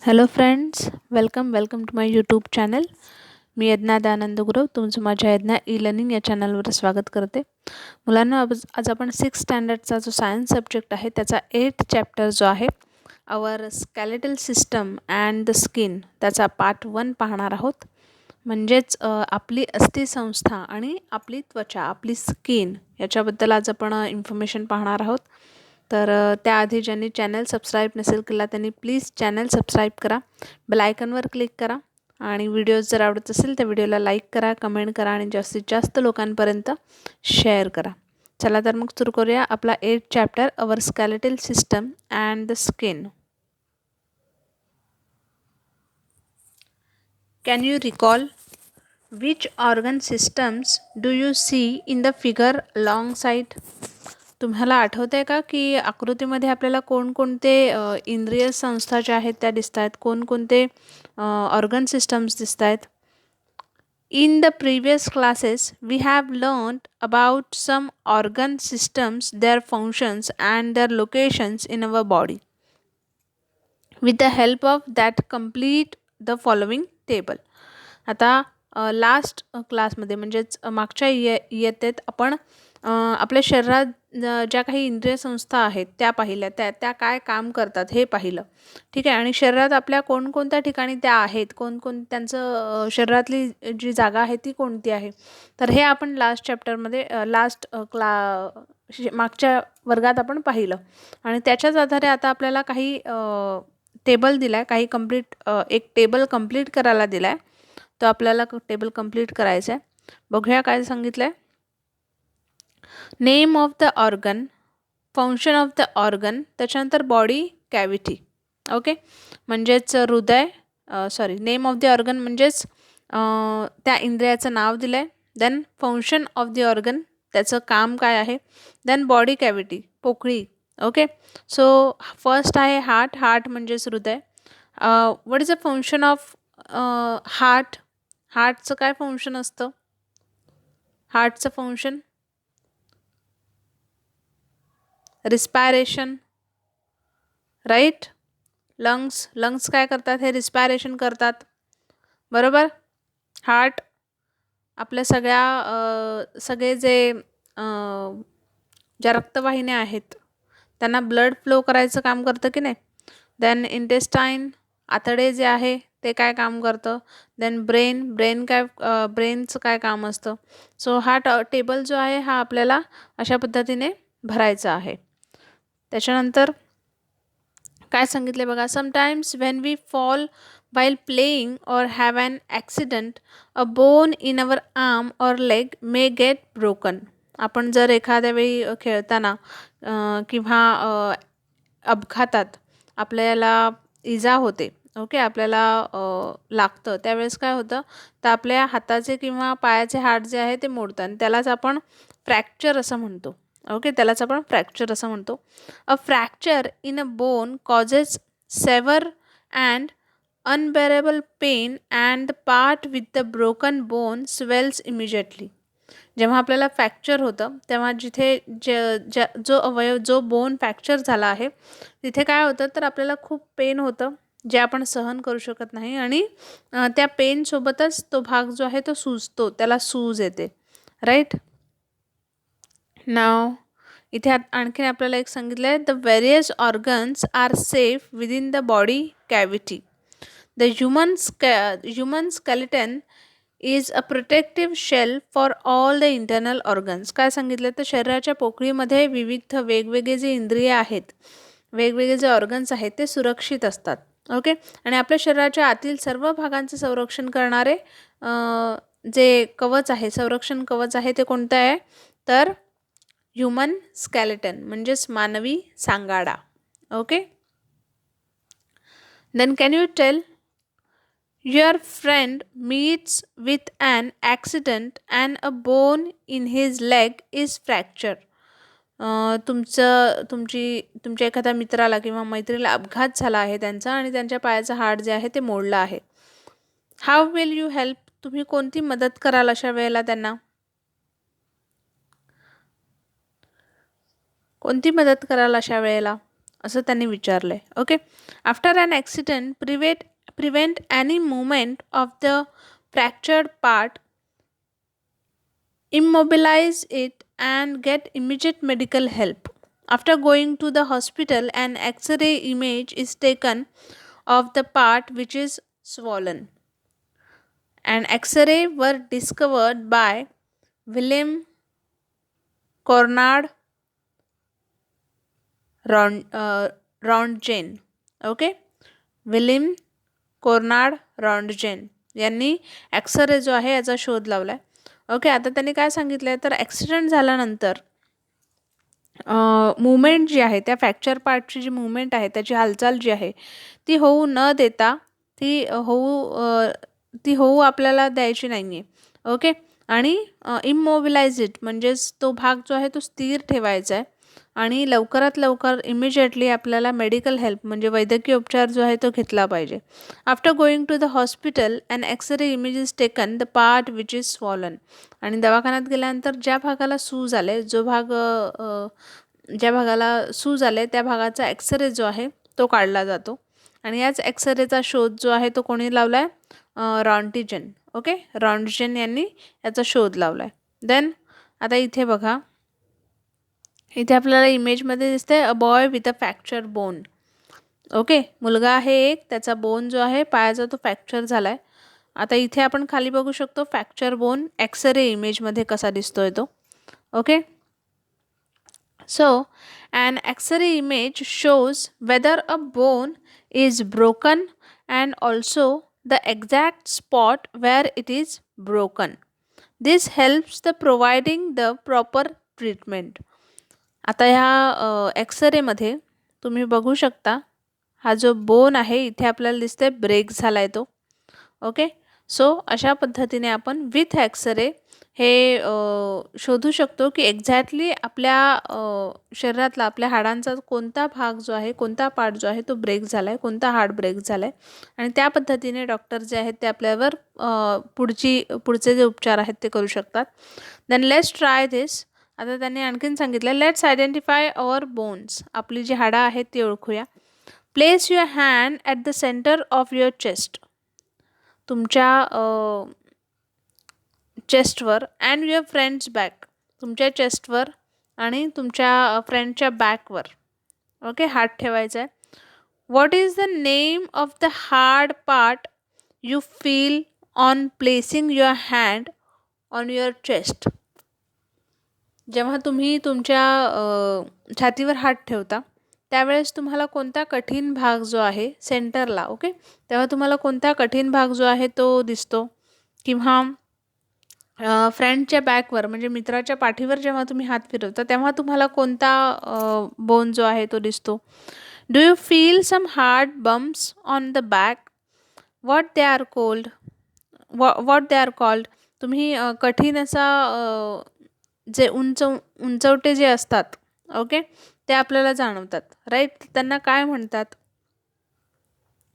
Hello friends, welcome to my YouTube channel. मी यज्ञा दयानंद गुरव तुमचं माझ्या यज्ञा ई लर्निंग या चॅनलवर स्वागत करते. मुलांना आज आपण 6 स्टँडर्डचा जो सायन्स सब्जेक्ट आहे त्याचा 8th चॅप्टर जो आहे our skeletal system and the skin त्याचा पार्ट 1 पाहणार आहोत. म्हणजेच आपली अस्थिसंस्था आणि आपली त्वचा, आपली स्किन याच्याबद्दल आज आपण इन्फॉर्मेशन पाहणार आहोत. तर त्याआधी ज्यांनी चॅनल सबस्क्राईब नसेल केला त्यांनी प्लीज चॅनल सबस्क्राईब करा, बेल आयकॉनवर क्लिक करा आणि व्हिडिओज जर आवडत असेल तर व्हिडिओला लाईक करा, कमेंट करा आणि जास्तीत जास्त लोकांपर्यंत शेअर करा. चला तर मग सुरू करूया आपला 8th chapter our skeletal system and the skin. Can you recall which organ systems do you see in the figure alongside? तुम्हाला आठवत आहे का की आकृतीमध्ये आपल्याला कोणकोणते इंद्रिय संस्था ज्या आहेत त्या दिसत आहेत, कोणकोणते ऑर्गन सिस्टम्स दिसत आहेत. In the previous classes, we have learned about some organ systems, their functions and their locations in our body. With the help of that, complete the following table. आता लास्ट क्लासमध्ये म्हणजेच मागच्या इयत्तेत आपण आपल्या शरीरात ज्या काही इंद्रिय संस्था आहेत त्या पाहिल्या, त्या काय काम करतात हे पाहिलं. ठीक आहे. आणि शरीरात आपल्या कोणकोणत्या ठिकाणी त्या आहेत, त्यांचं शरीरातली जी जागा आहे ती कोणती आहे. तर हे आपण लास्ट चॅप्टरमध्ये मागच्या वर्गात आपण पाहिलं. आणि त्याच्याच आधारे आता आपल्याला काही टेबल दिला आहे, काही एक टेबल कंप्लीट करायला दिला आहे. तो आपल्याला टेबल कंप्लीट करायचा आहे. बघूया काय सांगितलं आहे. Name of the organ, function of the organ, त्याच्यानंतर बॉडी कॅव्हिटी. ओके, म्हणजेच हृदय, नेम ऑफ द ऑर्गन म्हणजेच त्या इंद्रियाचं नाव दिलं आहे. Then function of the organ, त्याचं काम काय आहे. देन बॉडी कॅव्हिटी, पोकळी. ओके, सो फर्स्ट आहे हार्ट म्हणजेच हृदय. What is a function of हार्टचं काय फंक्शन असतं. हार्टचं फंक्शन रिस्पायरेशन, राईट. लंग्स काय करतात, हे रिस्पायरेशन करतात, बरोबर. हार्ट आपल्या सगळे ज्या रक्तवाहिन्या आहेत त्यांना ब्लड फ्लो करायचं काम करतं की नाही. देन इंटेस्टाईन, आतडे जे आहे ते काय काम करतं. देन ब्रेनचं काय काम असतं. सो हा टेबल जो आहे हा आपल्याला अशा पद्धतीने भरायचा आहे. त्याच्यानंतर काय सांगितले बघा. Sometimes when we fall while playing or have an accident, a bone in our arm or leg may get broken. आपण जर एखाद्या वेळी खेळताना किंवा अपघातात आपल्याला इजा होते, ओके, आपल्याला लागतं, त्यावेळेस काय होतं तर आपल्या हाताचे किंवा पायाचे हाड जे आहे ते मोडतात आणि त्यालाच आपण फ्रॅक्चर असं म्हणतो. ओके, त्यालाच आपण फ्रॅक्चर असं म्हणतो. A fracture in a bone causes severe and unbearable pain and the part with the broken bone swells immediately. जेव्हा आपल्याला फ्रॅक्चर होतं तेव्हा जिथे जो अवयव, जो बोन फ्रॅक्चर झाला आहे तिथे काय होतं तर आपल्याला खूप पेन होतं जे आपण सहन करू शकत नाही. आणि त्या पेनसोबतच तो भाग जो आहे तो सुजतो, त्याला सूज येते, राईट. नाव इथे आणखीन आपल्याला एक सांगितलं आहे. The various organs are safe within the body cavity. The human skeleton is a protective shell for all the internal organs. काय सांगितलं तर शरीराच्या पोकळीमध्ये विविध वेगवेगळे जे इंद्रिय आहेत, वेगवेगळे जे ऑर्गन्स आहेत ते सुरक्षित असतात. ओके, आणि आपल्या शरीराच्या आतील सर्व भागांचे संरक्षण करणारे जे कवच आहे, संरक्षण कवच आहे ते कोणतं आहे तर ह्युमन स्केलेटन म्हणजेच मानवी सांगाडा. Okay, then can you tell your friend meets with an accident and a bone in his leg is fractured. तुमच्या एखाद्या मित्राला किंवा मैत्रीला अपघात झाला आहे त्यांचा आणि त्यांच्या पायाचं हाड जे आहे ते मोडलं आहे. हाऊ विल यू हेल्प, तुम्ही कोणती मदत कराल अशा वेळेला त्यांना. कोणती मदत कराल अशा वेळेला. असं त्यांनी विचारलं आहे. Okay. After an accident prevent any movement of the fractured part, immobilize it and get immediate medical help. After going to the hospital, an X-ray image is taken of the part which is swollen. An X-ray were discovered by William Cornard Rontgen. Okay, William Conrad Rontgen यांनी x-ray जो आहे याचा शोध लावला आहे. Okay. आता त्यांनी काय सांगितलं आहे, तर ॲक्सिडेंट झाल्यानंतर मूवमेंट जी आहे, त्या फ्रॅक्चर पार्टची जी मूवमेंट आहे, त्याची हालचाल जी आहे ती होऊ न देता ती होऊ आपल्याला द्यायची नाही आहे. ओके. आणि इमोबिलाइज इट म्हणजेच तो भाग जो आहे तो स्थिर ठेवायचा आहे आणि लवकरात लवकर इमिजिएटली आपल्याला मेडिकल हेल्प म्हणजे वैद्यकीय उपचार जो आहे तो घेतला पाहिजे. After going to the hospital and X-ray image is taken the part which is swollen. आणि दवाखान्यात गेल्यानंतर ज्या भागाला सूज आले ज्या भागाला सूज आले त्या भागाचा एक्सरे जो आहे तो काढला जातो. आणि याच एक्सरेचा शोध जो आहे तो कोणी लावला आहे, रॉन्टिजन. ओके. रॉन्टजेन यांनी याचा शोध लावला आहे. देन आता इथे बघा, इथे आपल्याला इमेजमध्ये दिसते a boy with a fracture bone. Okay. मुलगा आहे एक, त्याचा बोन जो आहे पायाचा तो फ्रॅक्चर झाला आहे. आता इथे आपण खाली बघू शकतो फ्रॅक्चर बोन एक्सरे इमेजमध्ये कसा दिसतोय तो. Okay. So, an X-ray image shows whether a bone is broken and also the exact spot where it is broken. This helps the providing the proper treatment. आता ह्या एक्सरेमध्ये तुम्ही बघू शकता हा जो बोन आहे इथे आपल्याला दिसतंय ब्रेक झाला आहे तो. ओके. सो अशा पद्धतीने आपण विथ एक्सरे हे शोधू शकतो की एक्झॅक्टली आपल्या शरीरातला आपल्या हाडांचा कोणता भाग जो आहे, कोणता पार्ट जो आहे तो ब्रेक झाला आहे, कोणता हाड ब्रेक झाला आहे. आणि त्या पद्धतीने डॉक्टर जे आहेत ते आपल्यावर पुढचे जे उपचार आहेत ते करू शकतात. देन लेट्स ट्राय दिस. आता त्यांनी आणखीन सांगितलं, लेट्स आयडेंटिफाय अवर बोन्स. आपली जी हाडं आहेत ती ओळखूया. Place your hand at the center of your chest. तुमच्या चेस्टवर अँड युअर फ्रेंड्स बॅक. तुमच्या चेस्टवर आणि तुमच्या फ्रेंडच्या बॅकवर. ओके. हात ठेवायचा आहे. What is the name of the hard part you feel on placing your hand on your chest. जेव्हा तुम्ही तुमच्या छातीवर हात ठेवता त्यावेळेस तुम्हाला कोणता कठीण भाग जो आहे सेंटरला, ओके, तेव्हा तुम्हाला कोणता कठीण भाग जो आहे तो दिसतो. किंवा फ्रेंडच्या बॅकवर म्हणजे मित्राच्या पाठीवर जेव्हा तुम्ही हात फिरवता तेव्हा तुम्हाला कोणता बोन जो आहे तो दिसतो. Do you feel some hard bumps on the back. What they are called. तुम्ही कठीण असा जे उंचवटे जे असतात, ओके, ते आपल्याला जाणवतात, राईट. त्यांना काय म्हणतात.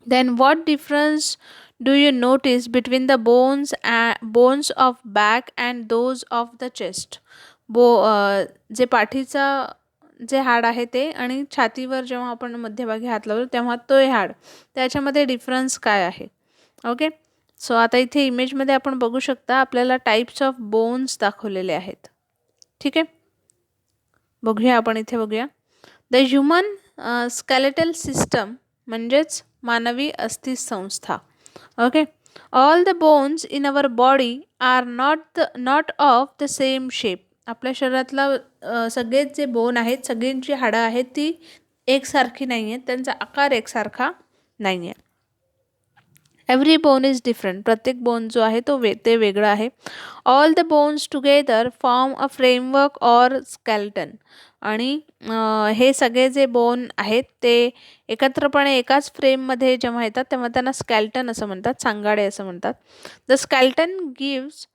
Then what difference do you notice between the bones of back and those of the chest. जे पाठीचा जे हाड आहे ते आणि छातीवर जेव्हा आपण मध्यभागी हात लावतो तेव्हा तो हाड, त्याच्यामध्ये डिफरन्स काय आहे. ओके. सो आता इथे इमेजमध्ये आपण बघू शकता आपल्याला टाईप्स ऑफ बोन्स दाखवलेले आहेत. ठीक आहे. बघूया आपण इथे बघूया. द ह्युमन स्केलेटल सिस्टम म्हणजेच मानवी अस्थिसंस्था. Okay. All the bones in our body are not of the same shape. आपल्या शरीरातला सगळेच जे बोन आहेत, सगळी जी हाडं आहेत ती एकसारखी नाही आहेत, त्यांचा आकार एकसारखा नाही आहे. Every bone is different. प्रत्येक बोन जो आहे ते वेगळं आहे. All the bones together form a framework or skeleton. आणि हे सगळे जे बोन आहेत ते एकत्रपणे एकाच फ्रेममध्ये जेव्हा येतात तेव्हा त्यांना स्केल्टन असं म्हणतात, सांगाडे असं म्हणतात. The skeleton gives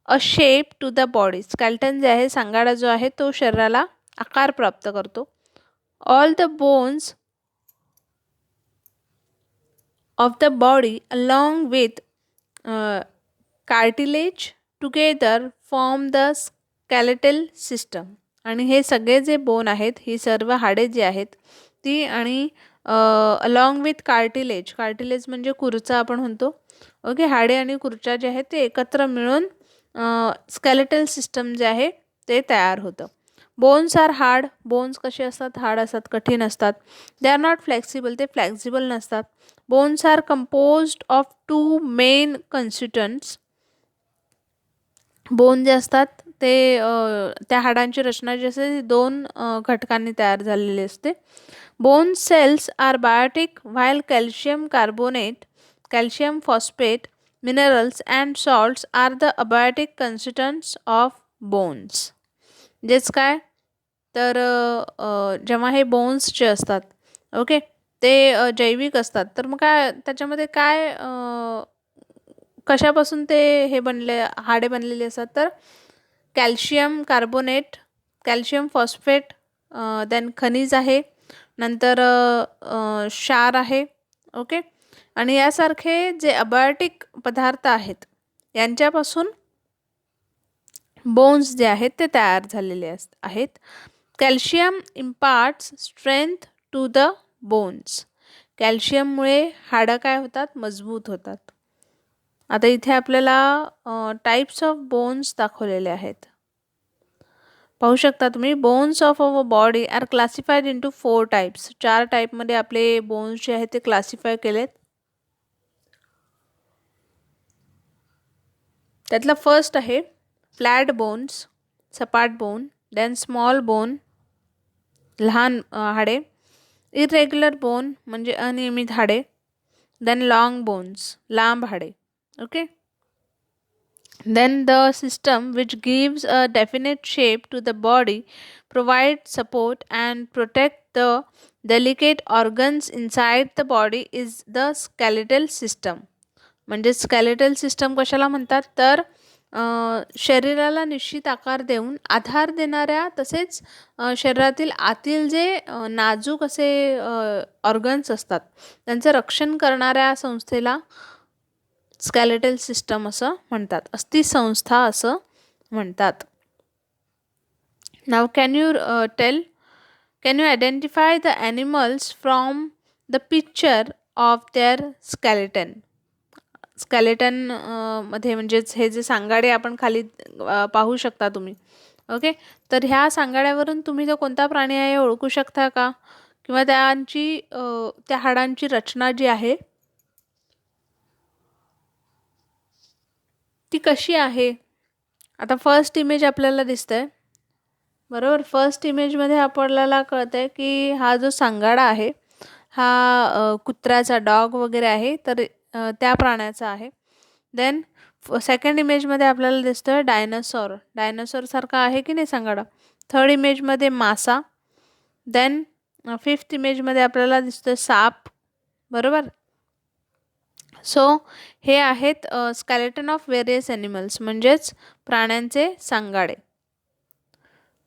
a shape to the body. Skeleton जे आहे, सांगाडा जो आहे तो शरीराला आकार प्राप्त करतो. All the bones of the body along with cartilage together form the skeletal system. आणि हे सगळे जे बोन आहेत, ही सर्व हाडे जी आहेत ती आणि अलॉंग विथ कार्टिलेज म्हणजे कुरचा आपण म्हणतो. ओके, हाडे आणि कुरच्या जे आहेत ते एकत्र मिळून स्केलेटल सिस्टम जे आहे ते तयार होतं. Bones R hard. बोन्स कसे असतात? हार्ड असतात, कठीण असतात. They are not flexible. ते फ्लेक्सिबल नसतात. Bones are composed of 2 main constituents. Bone जे असतात ते त्या हाडांची रचना जी असते ती 2 घटकांनी तयार झालेली असते. Bone cells are biotic while calcium carbonate, calcium phosphate, minerals and salts are the abiotic constituents of bones. म्हणजेच काय तर जेव्हा हे बोन्स जे असतात ओके ते जैविक असतात, तर मग काय त्याच्यामध्ये काय कशापासून ते हे बनले हाडे बनलेली असतात तर calcium carbonate, calcium phosphate, then खनिज आहे, नंतर क्षार आहे. ओके, आणि यासारखे जे अबायोटिक पदार्थ आहेत यांच्यापासून बोन्स जे आहेत ते तयार झालेले आहेत. Calcium imparts strength to the bones. कॅल्शियममुळे हाडं काय होतात? मजबूत होतात. आता इथे आपल्याला टाइप्स ऑफ बोन्स दाखवलेले आहेत. पाहू शकता तुम्ही. Bones of our body are classified into 4 types. 4 टाईपमध्ये आपले बोन्स जे आहेत ते क्लासिफाय केलेत. त्यातला फर्स्ट आहे फ्लॅट बोन्स, सपाट बोन. देन स्मॉल बोन, लहान हाडे. इरेग्युलर बोन म्हणजे अनियमित हाडे. देन लॉंग बोन्स, लांब हाडे. Okay, then the system which gives a definite shape to the body, provides support and protect the delicate organs inside the body is the skeletal system. म्हणजे skeletal system कशाला म्हणतात तर शरीराला निश्चित आकार देऊन आधार देणाऱ्या तसेच शरीरातील आतील जे नाजूक असे ऑर्गन्स असतात त्यांचं रक्षण करणाऱ्या संस्थेला स्केलेटल सिस्टम असं म्हणतात, अस्थिसंस्था असं म्हणतात. नाव can you identify the animals from the picture of their skeleton. Skeleton मध्ये म्हणजेच हे जे सांगाडे आपण खाली पाहू शकता तुम्ही. ओके, तर ह्या सांगाड्यावरून तुम्ही तो कोणता प्राणी आहे ओळखू शकता का? किंवा त्या हाडांची रचना जी आहे ती कशी आहे? आता फर्स्ट इमेज आपल्याला दिसतंय बरोबर. फर्स्ट इमेजमध्ये आपल्याला कळतंय की हा जो सांगाडा आहे हा कुत्र्याचा डॉग वगैरे आहे, तर त्या प्राण्याचा आहे. देन सेकंड इमेजमध्ये आपल्याला दिसतोय डायनासॉर सारखा आहे की नाही सांगाडा. थर्ड इमेजमध्ये मासा. देन फिफ्थ इमेजमध्ये आपल्याला दिसतोय साप बरोबर. सो हे आहेत स्केलेटन ऑफ व्हेरियस ॲनिमल्स म्हणजेच प्राण्यांचे सांगाडे.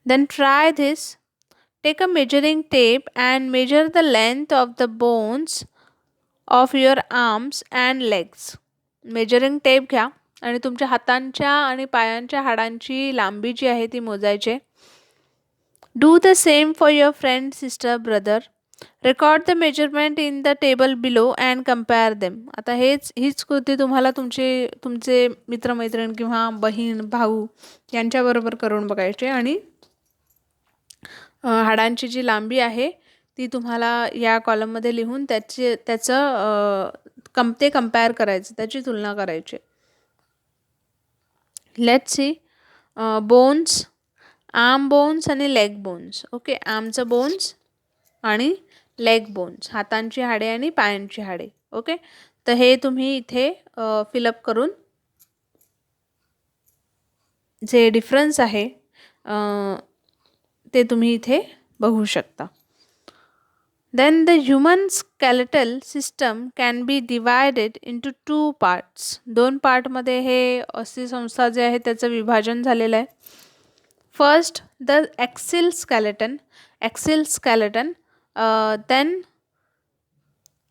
Then try this. Take a measuring tape and measure the length of the bones of your arms and legs. Measuring tape घ्या आणि तुमच्या हातांच्या आणि पायांच्या हाडांची लांबी जी आहे ती मोजायची. Do the same for your friend, sister, brother. Record the measurement in the table below and compare them. आता हीच कृती तुम्हाला तुमचे मित्रमैत्रीण किंवा बहीण भाऊ यांच्याबरोबर करून बघायचे आणि हाडांची जी लांबी आहे ती तुम्हाला या कॉलममध्ये लिहून ते कम्पेअर करायचं, त्याची तुलना करायची. Let's see. Bones, arm bones आणि लेग बोन्स. ओके, आर्मचं बोन्स आणि लेग बोन्स, हातांची हाडे आणि पायांची हाडे. ओके, तर हे तुम्ही इथे फिलअप करून जे डिफरन्स आहे ते तुम्ही इथे बघू शकता. Then the human skeletal system can be divided into 2 parts. 2 पार्टमध्ये हे अस्थिसंस्था जे आहे त्याचं विभाजन झालेलं आहे. First the axial skeleton. Then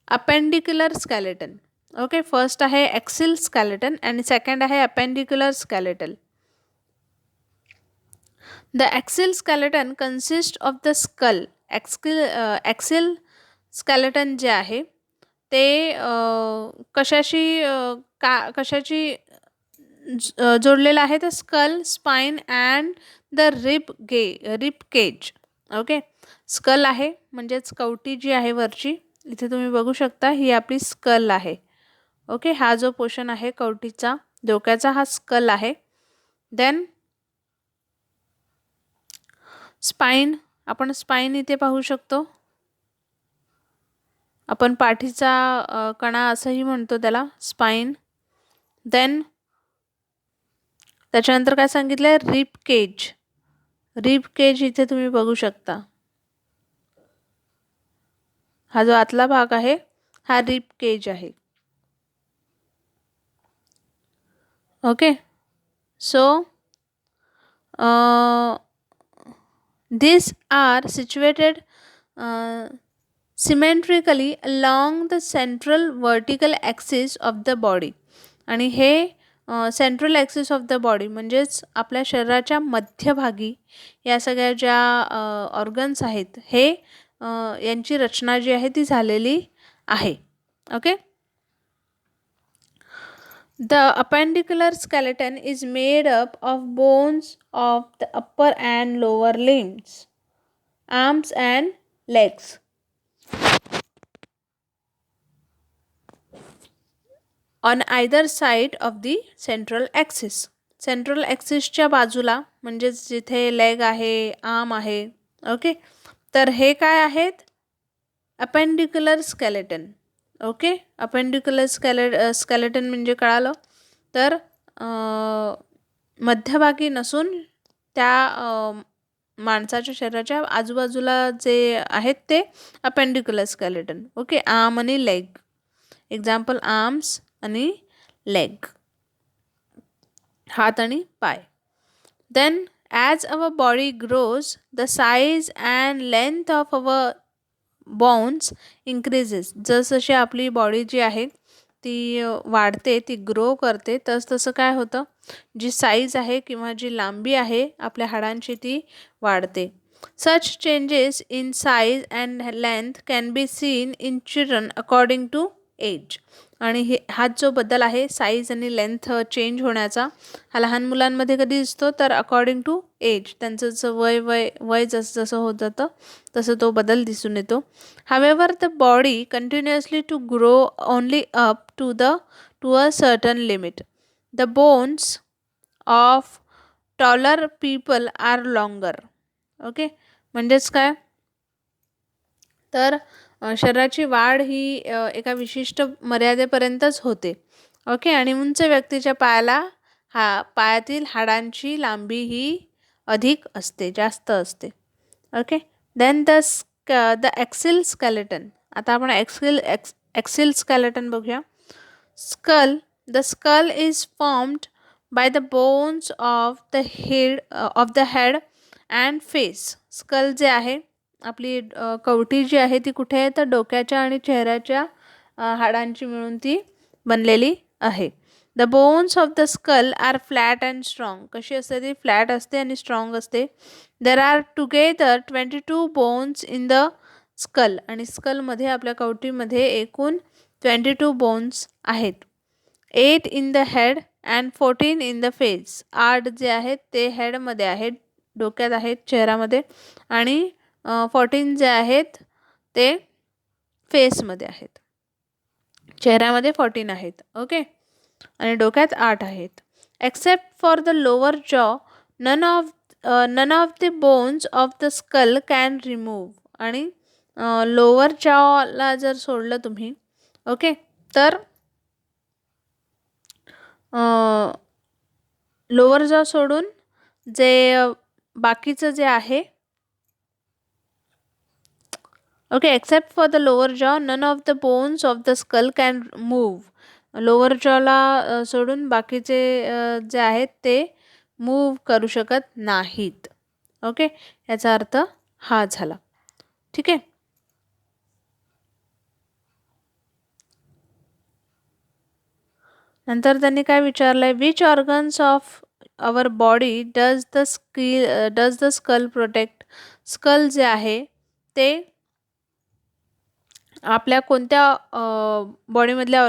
appendicular skeleton. Okay, first आहे एक्सिल स्केलेटन आणि सेकंड आहे appendicular skeleton. The axial skeleton consists of the skull, axial skeleton जे आहे ते कशाची जोडलेलं आहे, तर skull, spine and the rib cage. Okay, skull आहे म्हणजेच कवटी जी आहे वरची, इथे तुम्ही बघू शकता ही आपली स्कल आहे. ओके, हा जो पोर्शन आहे कवटीचा डोक्याचा हा स्कल आहे. देन स्पाइन, आपण स्पाइन इथे पाहू शकतो. आपण पाठीचा कणा असंही म्हणतो त्याला, स्पाइन. देन त्याच्यानंतर काय सांगितलंय, रिब केज. रिब केज इथे तुम्ही बघू शकता, हा जो आतला भाग आहे हा रिब केज आहे. Okay, so these are situated symmetrically along the central vertical axis of the body. आणि हे central axis of the body म्हणजेच आपल्या शरीराच्या मध्यभागी या सगळ्या ज्या ऑर्गन्स आहेत हे यांची रचना जी आहे ती झालेली आहे. Okay, the appendicular skeleton is made up of bones of the upper and lower limbs, arms and legs. On either side of the central axis. Central ॲक्सिसच्या बाजूला म्हणजेच जिथे लेग आहे, आर्म आहे. ओके, तर हे काय आहेत, अपेंडिक्युलर स्केलेटन. ओके, अपेंडिक्युलर स्केलेटन म्हणजे कळालं, तर मध्यभागी नसून त्या माणसाच्या शरीराच्या आजूबाजूला जे आहेत ते अपेंडिक्युलर स्केलेटन. ओके, आर्म आणि लेग. एक्झाम्पल आर्म्स आणि लेग, हात आणि पाय. Then as our body grows the size and length of our bones increases. जसजशी आपली बॉडी जी आहे ती वाढते, ती ग्रो करते, तसं काय होतं, जी साईज आहे किंवा जी लांबी आहे आपल्या हाडांची ती वाढते. Such changes in size and length can be seen in children according to age. आणि हा जो बदल आहे साईज आणि लेंथ चेंज होण्याचा, हा लहान मुलांमध्ये कधी दिसतो, तर अकॉर्डिंग टू एज, त्यांचं जसं वय जसं जसं होत जातं तसं तो बदल दिसून येतो. However the body continuously to grow only up to a certain limit. The bones of taller people are longer. Okay, म्हणजेच काय, तर शरीराची वाढ ही एका विशिष्ट मर्यादेपर्यंतच होते. ओके, आणि उंच व्यक्तीच्या पायातील हाडांची लांबी ही अधिक असते, जास्त असते. Okay, then the axial skeleton. आता आपण ॲक्सिल स्केलेटन बघूया. The skull is formed by the bones of the head and face. Skull जे आहे, आपली कवटी जी आहे ती कुठे आहे, तर डोक्याच्या आणि चेहऱ्याच्या हाडांची मिळून ती बनलेली आहे. The bones of the skull are flat and strong. कशी असते ती, फ्लॅट असते आणि स्ट्रॉंग असते. There are together 22 bones in the skull. आणि स्कलमध्ये आपल्या कवटीमध्ये एकूण 22 बोन्स आहेत. 8 in the head and 14 in the face. 8 जे आहेत ते हेडमध्ये आहेत, डोक्यात आहेत, चेहऱ्यामध्ये, आणि 14 जे आहेत ते फेसमध्ये आहेत. चेहऱ्यामध्ये 14 आहेत. ओके, आणि डोक्यात 8 आहेत. Except for the lower jaw none of the bones of the skull can remove. आणि लोअर जॉला जर सोडलं तुम्ही, ओके, तर लोअर जॉ सोडून जे बाकीचं जे आहे, okay, except for the lower jaw none of the bones of the skull can move. Lower जॉला सोडून बाकीचे जे आहेत ते मूव्ह करू शकत नाहीत. ओके, याचा अर्थ हा झाला. ठीक आहे. नंतर त्यांनी काय विचारलंय, which organs of our body does the skull protect. Skull जे आहे ते आपल्या कोणत्या बॉडीमधल्या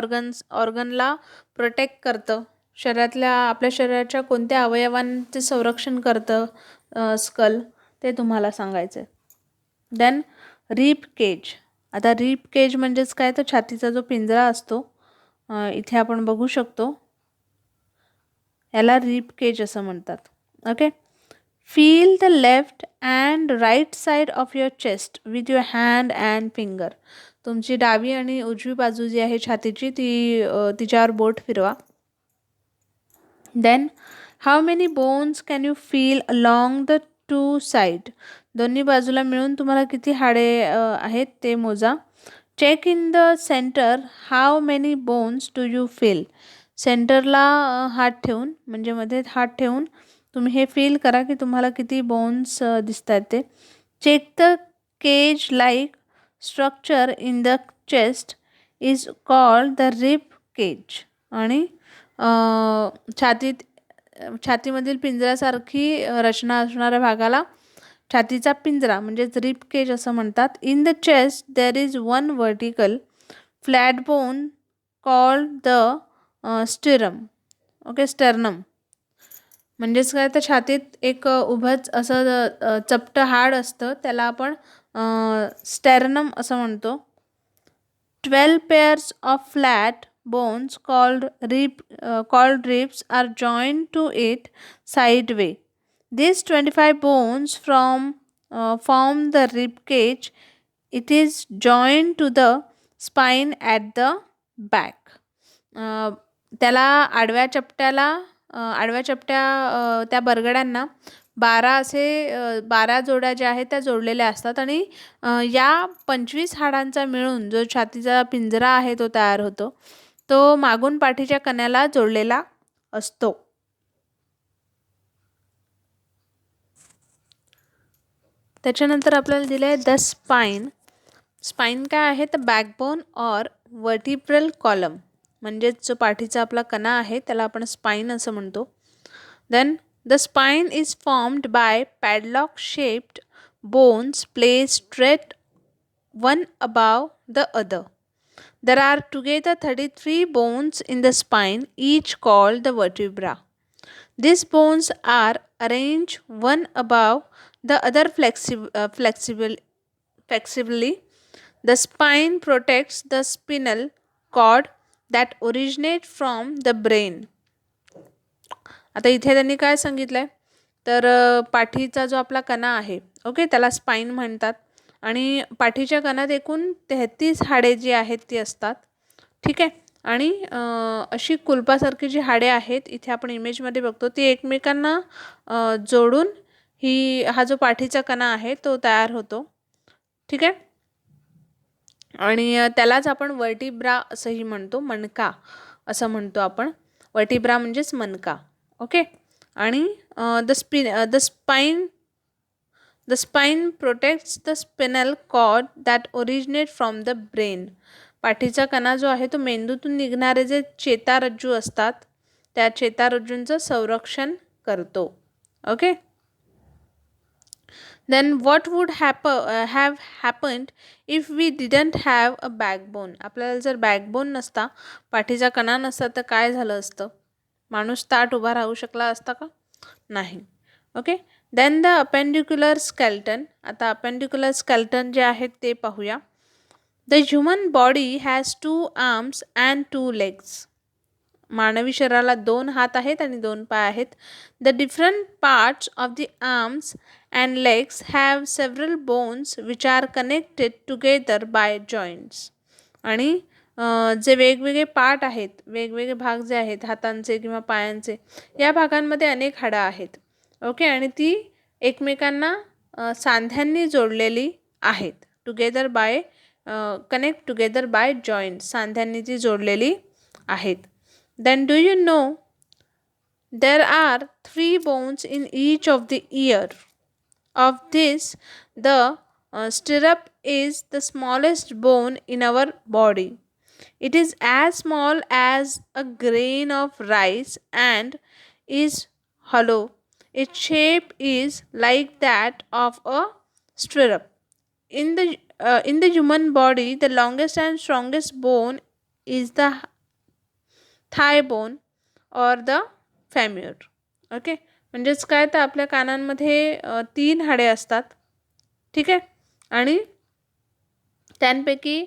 ऑर्गनला प्रोटेक्ट करतं, आपल्या शरीराच्या कोणत्या अवयवांचे संरक्षण करतं स्कल, ते तुम्हाला सांगायचं आहे. Then rib cage. आता रिब केज म्हणजेच काय, तर छातीचा जो पिंजरा असतो, इथे आपण बघू शकतो, याला रिब केज असं म्हणतात. Okay. Feel the left and right side of your chest with your hand and finger. तुमची डावी आणि उजवी बाजू जी आहे छातीची तिच्यावर बोट फिरवा. Then how many bones can you feel along the two side. दोन्ही बाजूला मिळून तुम्हाला किती हाडे आहेत ते मोजा. Check in the centre how many bones do you feel. सेंटरला हात ठेवून, म्हणजे मध्ये हात ठेवून तुम्ही हे फील करा की तुम्हाला किती बोन्स दिसत आहेत ते. Check the cage like structure in the chest is called the rib cage. आणि छातीमधील पिंजऱ्यासारखी रचना असणाऱ्या भागाला छातीचा पिंजरा म्हणजेच रिब केज असं म्हणतात. In the chest there is one vertical flat bone called the sternum. Okay, sternum. म्हणजेच काय, तर छातीत एक उभंच असं चपटं हाड असतं, त्याला आपण स्टेर्नम असं म्हणतो. 12 pairs of flat bones called ribs are joined to it sideway. These 25 bones form the rib cage. It is joined to the spine at the back. त्याला आडव्या चपट्या त्या बरगड्यांना 12 जोड्या ज्या आहेत त्या जोडलेल्या असतात, आणि या 25 हाडांचा मिळून जो छातीचा पिंजरा आहे तो तयार होतो, तो मागून पाठीच्या कण्याला जोडलेला असतो. त्याच्यानंतर आपल्याला दिलं आहे द स्पाइन. स्पाइन काय आहे, तर बॅकबोन ऑर वर्टिब्रल कॉलम. म्हणजेच जो पाठीचा आपला कणा आहे त्याला आपण स्पाइन असं म्हणतो. Then the spine is formed by padlock-shaped bones placed straight one above the other. There are together 33 bones in the spine, each called the vertebra. These bones are arranged one above the other flexibly. The spine protects the spinal cord that originate from the brain. आता इथे त्यांनी काय सांगितलं आहे, तर पाठीचा जो आपला कणा आहे, ओके, त्याला स्पाइन म्हणतात. आणि पाठीच्या कणात एकूण 33 हाडे जी आहेत ती असतात. ठीक आहे. आणि अशी कुलपासारखी जी हाडे आहेत इथे आपण इमेजमध्ये बघतो, ती एकमेकांना जोडून हा जो पाठीचा कणा आहे तो तयार होतो. ठीक आहे. आणि त्यालाच आपण वर्टिब्रा असंही म्हणतो, मणका असं म्हणतो आपण. वर्टिब्रा म्हणजेच मणका. ओके. आणि the spine protects the spinal cord that originate from the brain. पाठीचा कणा जो आहे तो मेंदूतून निघणारे जे चेतारज्जू असतात त्या चेतारज्जूंचं संरक्षण करतो. Okay. Then what would have happened if we didn't have a backbone? आपल्याला जर बॅकबोन नसता, पाठीचा कणा नसता, तर काय झालं असतं? माणूस ताठ उभा राहू शकला असता का? नाही. Okay. Then the appendicular skeleton. आता अपेंडिक्युलर स्केल्टन जे आहेत ते पाहूया. The human body has 2 arms and 2 legs. मानवी शरीराला 2 हात आहेत आणि 2 पाय आहेत. The different parts of the arms and legs have several bones which are connected together by joints. आणि जे वेगवेगळे पार्ट आहेत, वेगवेगळे भाग जे आहेत हातांचे किंवा पायांचे, या भागांमध्ये अनेक हाडं आहेत. ओके. आणि ती एकमेकांना सांध्यांनी जोडलेली आहेत. Connect together by joints. सांध्यांनी ती जोडलेली आहेत. Then do you know there are 3 bones in each of the ear. Of this, the stirrup is the smallest bone in our body. It is as small as a grain of rice and is hollow. Its shape is like that of a stirrup. in the human body the longest and strongest bone is the thigh bone or the femur. Okay, म्हणजेच काय तर आपल्या कानांमध्ये 3 हाडे असतात. ठीक आहे, आणि त्यांपैकी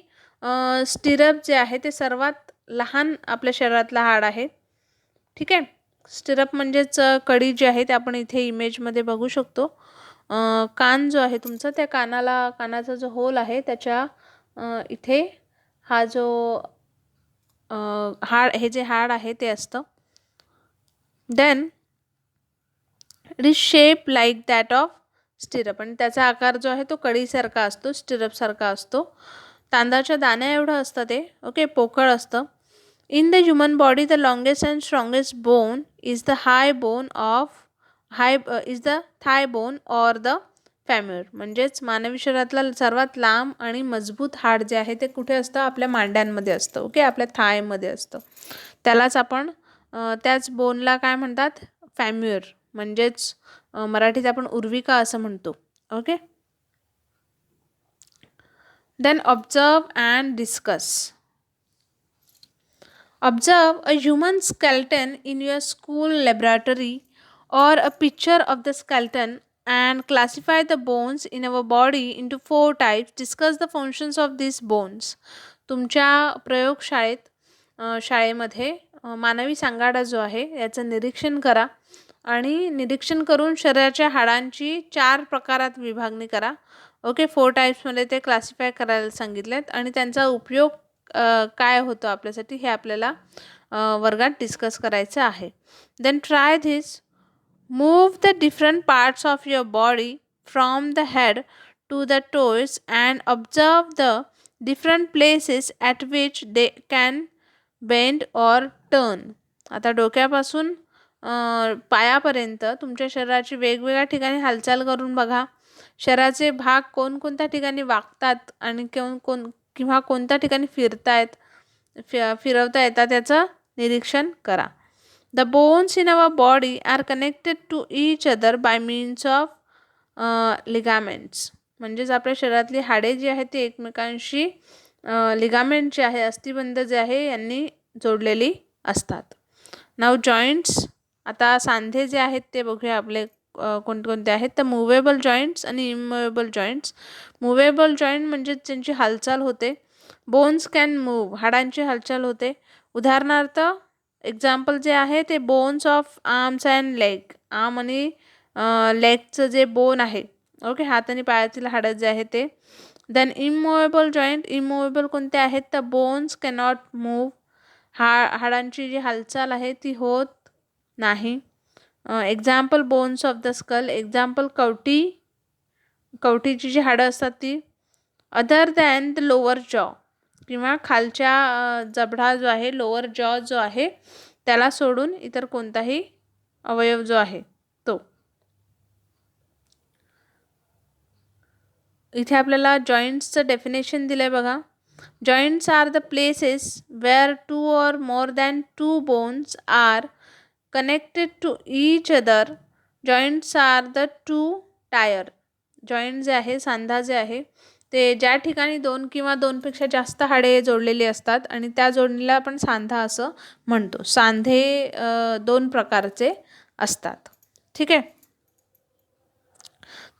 स्टिरप जे आहे ते सर्वात लहान आपल्या शरीरातला हाड आहे. ठीक आहे, स्टिरप म्हणजेच कडी जी आहे ते आपण इथे इमेजमध्ये बघू शकतो. कान जो आहे तुमचा, त्या कानाचा जो होल आहे त्याच्या इथे हा जो हे जे हाड आहे ते असतं. Then it is shape like that of stirrup, आणि त्याचा आकार जो आहे तो कढीसारखा असतो, स्टिरपसारखा असतो. तांदळाच्या दाण्या एवढं असतं ते. ओके, पोकळ असतं. In the human body the longest and strongest bone is the is the thigh bone or the femur. म्हणजेच मानवी शरीरातला सर्वात लांब आणि मजबूत हाड जे आहे ते कुठे असतं? आपल्या मांड्यांमध्ये असतं. ओके, आपल्या थायमध्ये असतं. त्यालाच आपण त्याच बोनला काय म्हणतात? फॅम्युअर, म्हणजेच मराठीत आपण उर्विका असं म्हणतो. Okay, then observe and discuss. Observe a human skeleton in your school laboratory or a picture of the skeleton and classify the bones in our body into 4 types. Discuss the functions of these bones. तुमच्या शाळेमध्ये मानवी सांगाडा जो आहे याचं निरीक्षण करा आणि निरीक्षण करून शरीराच्या हाडांची 4 प्रकारात विभागणी करा. ओके, 4 टाईप्समध्ये ते क्लासिफाय करायला सांगितलेत आणि त्यांचा उपयोग काय होतं आपल्यासाठी हे आपल्याला वर्गात डिस्कस करायचं आहे. Then try this. Move the different parts of your body from the head to the toes and observe the different places at which they can bend or turn. आता डोक्यापासून पायापर्यंत तुमच्या शरीराची वेगवेगळ्या ठिकाणी हालचाल करून बघा. शरीराचे भाग कोणकोणत्या ठिकाणी वागतात आणि किंवा कोणत्या ठिकाणी फिरवता येतात याचं निरीक्षण करा. The bones in our body are connected to each other by means of ligaments. म्हणजेच आपल्या शरीरातली हाडे जी आहेत ती एकमेकांशी लिगामेंट जे आहे, अस्थिबंध जे आहे यांनी जोडलेली असतात. नाव जॉईंट्स. आता सांधे जे आहेत ते बघूया आपले कोणकोणते आहेत. तर मुवेबल जॉईंट्स आणि इममुवेबल जॉईंट्स. मुवेबल जॉईंट म्हणजे ज्यांची हालचाल होते. बोन्स कॅन मूव, हाडांची हालचाल होते. उदाहरणार्थ एक्झाम्पल जे आहे ते bones of arms and leg. Arm आणि लेगचं जे बोन आहे, ओके, हात आणि पायातील हाडं जे आहे ते. Then इममुवेबल joint. इममुवेबल कोणते आहेत? तर बोन्स कॅनॉट मूव, हाडांची जी हालचाल आहे ती होत नाही. Example bones of the skull. Example कवटीची जी हाडं असतात ती. अदर दॅन द लोअर जॉ, किंवा खालच्या जबडा जो आहे, लोअर जॉ जो आहे त्याला सोडून इतर कोणताही अवयव जो आहे तो. इथे आपल्याला जॉईंट्सचं डेफिनेशन दिलं आहे बघा. Joints are the places where 2 or more than 2 bones are connected to each other. Joints are the 2 tyre. Joint जे आहे, सांधा जे आहे ते ज्या ठिकाणी 2 किंवा 2 पेक्षा जास्त हाडे जोडलेली असतात आणि त्या जोडणीला आपण सांधा असं म्हणतो. सांधे 2 प्रकारचे असतात. ठीक आहे,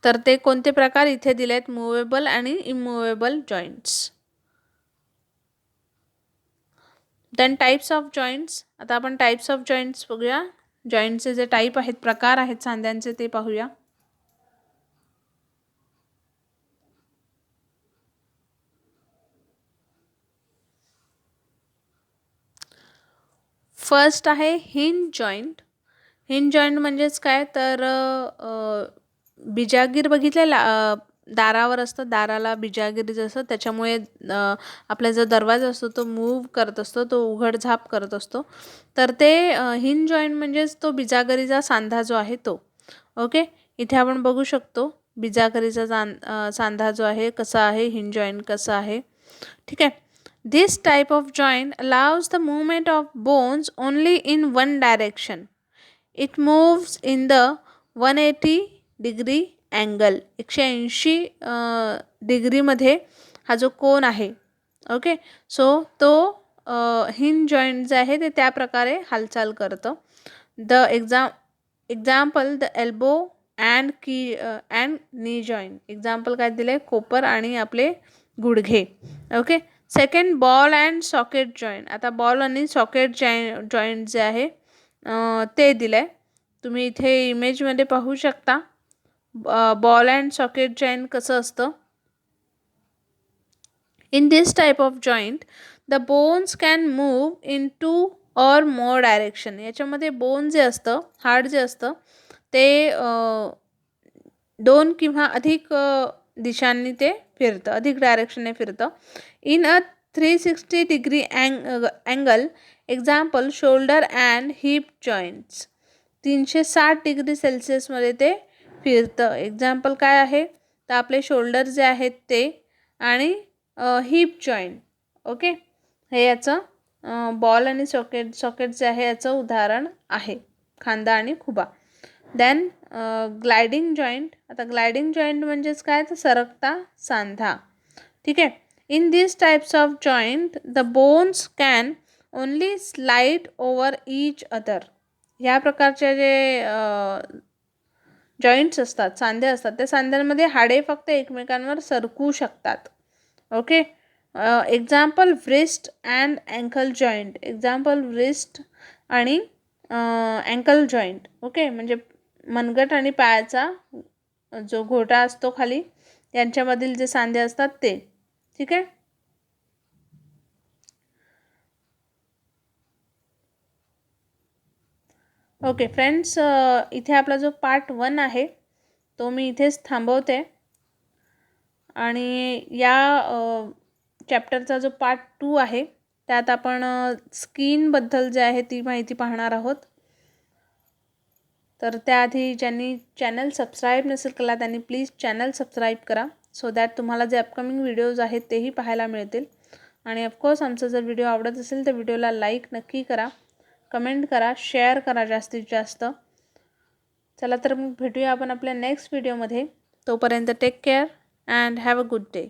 तर ते कोणते प्रकार इथे दिलेत? मुवेबल आणि immovable joints. Then types of joints. आता आपण टाईप्स ऑफ जॉईंट्स बघूया. जॉईंटचे जे टाईप आहेत, प्रकार आहेत सांध्यांचे ते पाहूया. फर्स्ट आहे हिंज जॉईंट. हिंज जॉईंट म्हणजेच काय तर बिजागीर बघितलेला दारावर असतं, दाराला बिजागीर जसं, त्याच्यामुळे आपला जो दरवाजा असतो तो मूव्ह करत असतो, तो उघडझाप करत असतो. तर ते हिंज जॉईंट म्हणजेच तो बिजागरीचा सांधा जो आहे तो. ओके, इथे आपण बघू शकतो बिजागरीचा सांधा जो आहे कसा आहे, हिंज जॉईंट कसा आहे. ठीक आहे. This type of joint allows the movement of bones only in one direction. It moves in the 180 degree angle. 180 डिग्रीमध्ये हा जो कोन आहे. ओके, सो तो हिंज जॉईंट जे आहे ते त्या प्रकारे हालचाल करतं. The example the elbow and नी जॉईंट. एक्झाम्पल काय दिलं आहे, कोपर आणि आपले गुडघे. Okay, second ball and socket joint. आता बॉल आणि सॉकेट जॉईंट जे आहे ते दिलं आहे. तुम्ही इथे इमेजमध्ये पाहू शकता बॉल अँड सॉकेट जॉईंट कसं असतं. In this type of joint, the bones can move in 2 or more direction. याच्यामध्ये बोन जे असतं, हाड जे असतं ते 2 किंवा अधिक दिशांनी ते फिरतं, अधिक डायरेक्शनने फिरतं. In a 360 degree angle. Example shoulder and hip joints. 360 degree सेल्सिअसमध्ये ते फिरतं. एक्झाम्पल काय आहे, तर आपले शोल्डर जे आहेत ते आणि हिप जॉईंट. ओके, हे याचं बॉल आणि सॉकेट जे आहे याचं उदाहरण आहे, खांदा आणि खुबा. Then gliding joint. आता ग्लायडिंग जॉईंट म्हणजेच काय, तर सरकता सांधा. ठीक आहे. In this types of joint the bones can only slide over each other. ह्या प्रकारचे जे जॉईंट्स असतात, सांधे असतात, त्या सांध्यांमध्ये हाडे फक्त एकमेकांवर सरकू शकतात. Okay, example wrist and ankle joint. Example wrist आणि अँकल जॉईंट. ओके, म्हणजे मनगट आणि पायाचा जो घोटा असतो खाली, यांच्यामधील जे सांधे असतात ते. ठीक आहे. ओके फ्रेंड्स, इथे आपला जो पार्ट 1 आहे तो मी इथेच थांबवते आणि या चॅप्टरचा जो पार्ट 2 आहे त्यात आपण स्किनबद्दल जे आहे ती माहिती पाहणार आहोत. तर त्याआधी ज्यांनी चॅनल सबस्क्राईब नसेल केला त्यांनी प्लीज चॅनल सबस्क्राईब करा, सो दॅट तुम्हाला जे अपकमिंग व्हिडिओज आहेत तेही पाहायला मिळतील. आणि ऑफकोर्स आमचा जर व्हिडिओ आवडत असेल तर व्हिडिओला लाईक नक्की करा, कमेंट करा, शेअर करा जास्तीत जास्त. चला तर मग भेटूया आपण आपल्या नेक्स्ट व्हिडिओमध्ये. तोपर्यंत take care and have a good day.